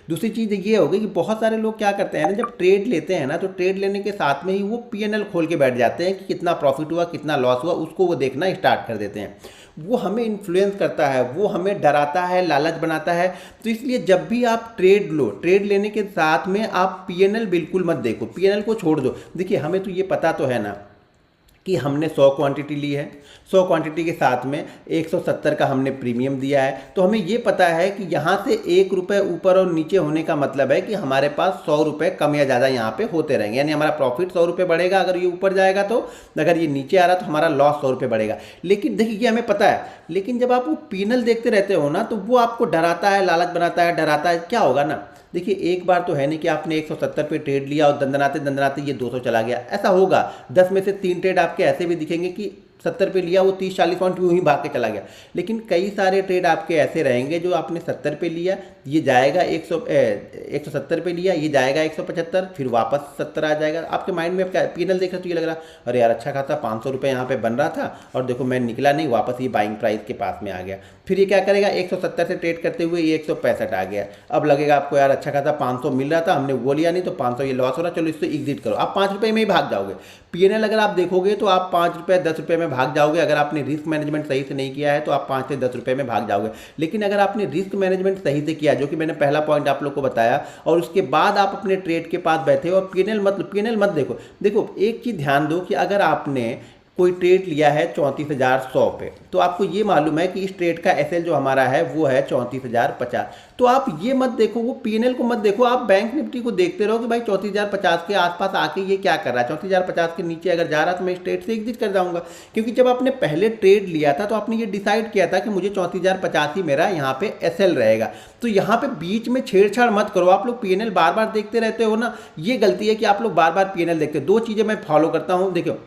दूसरी चीज़ ये हो गई कि बहुत सारे लोग क्या करते हैं ना, जब ट्रेड लेते हैं ना तो ट्रेड लेने के साथ में ही वो पीएनएल खोल के बैठ जाते हैं कि कितना प्रॉफिट हुआ कितना लॉस हुआ, उसको वो देखना स्टार्ट कर देते हैं। वो हमें इन्फ्लुएंस करता है, वो हमें डराता है, लालच बनाता है। तो इसलिए जब भी आप ट्रेड लो, ट्रेड लेने के साथ में आप पीएनएल बिल्कुल मत देखो, पीएनएल को छोड़ दो। देखिए हमें तो ये पता तो है ना कि हमने 100 क्वांटिटी ली है, 100 क्वांटिटी के साथ में 170 का हमने प्रीमियम दिया है, तो हमें ये पता है कि यहाँ से 1 रुपये ऊपर और नीचे होने का मतलब है कि हमारे पास 100 रुपये कम या ज़्यादा यहाँ पे होते रहेंगे, यानी हमारा प्रॉफिट 100 रुपये बढ़ेगा अगर ये ऊपर जाएगा तो, अगर ये नीचे आ रहा तो हमारा लॉस 100 रुपये बढ़ेगा। लेकिन देखिए ये हमें पता है, लेकिन जब आप वो पीनल देखते रहते हो ना तो वो आपको डराता है, लालच बनाता है, डराता है। क्या होगा ना, देखिए एक बार तो है नहीं कि आपने 170 पे ट्रेड लिया और दंदनाते दंदनाते ये 200 चला गया, ऐसा होगा 10 में से 3 ट्रेड आपके ऐसे भी दिखेंगे कि 70 पे लिया वो 30-40 पॉइंट यूं ही भाग के चला गया। लेकिन कई सारे ट्रेड आपके ऐसे रहेंगे जो आपने 70 पे लिया, ये जाएगा 170 पे लिया, ये जाएगा 175, फिर वापस 70 आ जाएगा। आपके माइंड में क्या पीनल देख रहे तो ये लग रहा अरे यार अच्छा खासा 500 रुपये यहाँ पे बन रहा था और देखो मैं निकला नहीं, वापस ये बाइंग प्राइस के पास में आ गया। फिर ये क्या करेगा, 170 से ट्रेड करते हुए ये 165 आ गया। अब लगेगा आपको यार अच्छा खासा 500 मिल रहा था, हमने वो लिया नहीं तो 500 ये लॉस हो रहा, चलो इससे एग्जिट करो। आप 5 रुपये में ही भाग जाओगे। पीएनएल अगर आप देखोगे तो आप 5 रुपये 10 रुपये में भाग जाओगे। अगर आपने रिस्क मैनेजमेंट सही से नहीं किया है तो आप 5 से 10 रुपये में भाग जाओगे। लेकिन अगर आपने रिस्क मैनेजमेंट सही से किया, जो कि मैंने पहला पॉइंट आप लोग को बताया, और उसके बाद आप अपने ट्रेड के पास बैठे और पीएनएल मत देखो। देखो एक चीज़ ध्यान दो कि अगर आपने कोई ट्रेड लिया है 34,100 पे, तो आपको ये मालूम है कि इस ट्रेड का एसएल जो हमारा है वो है 34,050, तो आप ये मत देखो, वो पीएनएल को मत देखो, आप बैंक निफ्टी को देखते रहो कि भाई 34,050 के आसपास आके ये क्या कर रहा है। 34,050 के नीचे अगर जा रहा तो मैं इस ट्रेड से एग्जिट कर जाऊंगा, क्योंकि जब आपने पहले ट्रेड लिया था तो आपने ये डिसाइड किया था कि मुझे 34,050 ही मेरा यहाँ पे एसएल रहेगा। तो यहाँ पे बीच में छेड़छाड़ मत करो। आप लोग पीएनएल बार बार देखते रहते हो ना, ये गलती है कि आप लोग बार बार पीएनएल देखते हो। दो चीज़ें मैं फॉलो करता हूँ, देखो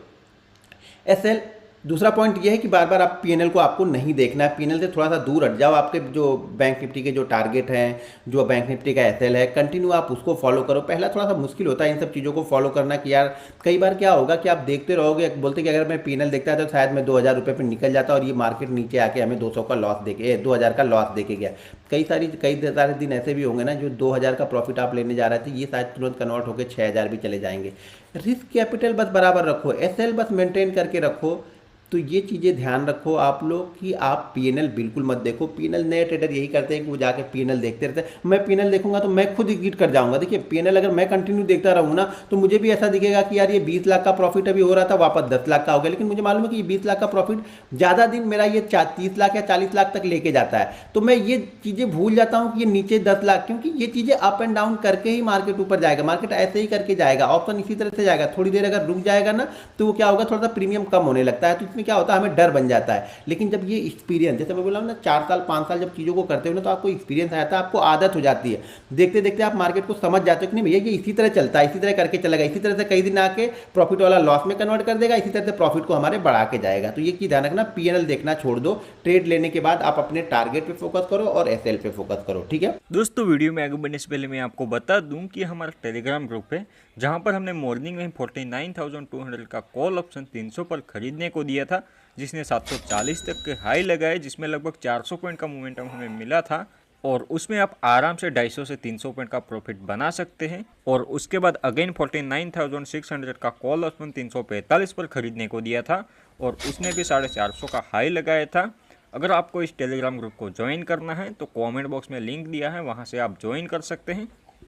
एसएल, दूसरा पॉइंट ये है कि बार बार आप पीएनएल को आपको नहीं देखना है, पीएनएल से थोड़ा सा दूर हट जाओ। आपके जो बैंक निफ्टी के जो टारगेट हैं, जो बैंक निफ्टी का एसएल है, कंटिन्यू आप उसको फॉलो करो। पहला थोड़ा सा मुश्किल होता है इन सब चीज़ों को फॉलो करना कि यार कई बार क्या होगा कि आप देखते रहोगे, बोलते कि अगर मैं पीएनएल देखता था तो शायद मैं 2,000 रुपये पर निकल जाता और ये मार्केट नीचे आके हमें 200 का लॉस देके 2,000 का लॉस देके गया। कई सारे दिन ऐसे भी होंगे ना जो 2,000 का प्रॉफिट आप लेने जा रहे थे, ये शायद तुरंत कन्वर्ट होकर 6,000 भी चले जाएंगे। रिस्क कैपिटल बस बराबर रखो, एसएल बस मेंटेन करके रखो। तो ये चीज़ें ध्यान रखो आप लोग कि आप पीएनएल बिल्कुल मत देखो। पीएनएल नए ट्रेडर यही करते हैं कि वो जाके पीएनएल देखते रहते हैं, मैं पीएनएल देखूंगा तो मैं खुद एग्जिट कर जाऊंगा। देखिए पीएनएल अगर मैं कंटिन्यू देखता रहूँ ना तो मुझे भी ऐसा दिखेगा कि यार ये 20 लाख का प्रॉफिट अभी हो रहा था, वापस 10 लाख का हो गया। लेकिन मुझे मालूम है कि ये 20 लाख का प्रॉफिट ज़्यादा दिन मेरा ये 30 लाख या 40 लाख तक लेके जाता है, तो मैं ये चीज़ें भूल जाता हूँ कि ये नीचे 10 लाख, क्योंकि ये चीज़ें अप एंड डाउन करके ही मार्केट ऊपर जाएगा। मार्केट ऐसे ही करके जाएगा, ऑप्शन इसी तरह से जाएगा। थोड़ी देर अगर रुक जाएगा ना तो वो क्या होगा, थोड़ा सा प्रीमियम कम होने लगता है, तो इसमें क्या होता है हमें डर बन जाता है। लेकिन जब ये एक्सपीरियंस, जैसे मैं बोला ना 4 साल 5 साल जब चीज़ों को करते हो ना तो आपको एक्सपीरियंस आता है, आपको आदत हो जाती है। देखते देखते आप मार्केट को समझ जाते हो कि नहीं भैया ये इसी तरह चलता है, इसी तरह करके चलेगा, इसी तरह से कई दिन आके प्रॉफिट वाला लॉस में कन्वर्ट कर देगा, इसी तरह से प्रॉफिट को हमारे बढ़ा के जाएगा। तो ये चीज़ ध्यान रखना, पीएनएल देखना छोड़ दो। ट्रेड लेने के बाद आप अपने टारगेट पे फोकस करो और एसएल पे फोकस करो, ठीक है दोस्तों। वीडियो में आगे बढ़ने से पहले मैं आपको बता दूं कि हमारा टेलीग्राम ग्रुप है जहां पर हमने मॉर्निंग में 49,200 का कॉल ऑप्शन 300 पर खरीदने को दिया था, जिसने 740 तक के हाई लगाए, जिसमें लगभग 400 पॉइंट का मोमेंटम हमें मिला था और उसमें आप आराम से 250 से 300 पॉइंट का प्रॉफिट बना सकते हैं। और उसके बाद अगेन 49,600 का कॉल ऑप्शन 345 पर खरीदने को दिया था और उसने भी 450 का हाई लगाया था। अगर आपको इस टेलीग्राम ग्रुप को ज्वाइन करना है तो कमेंट बॉक्स में लिंक दिया है, वहां से आप ज्वाइन कर सकते हैं।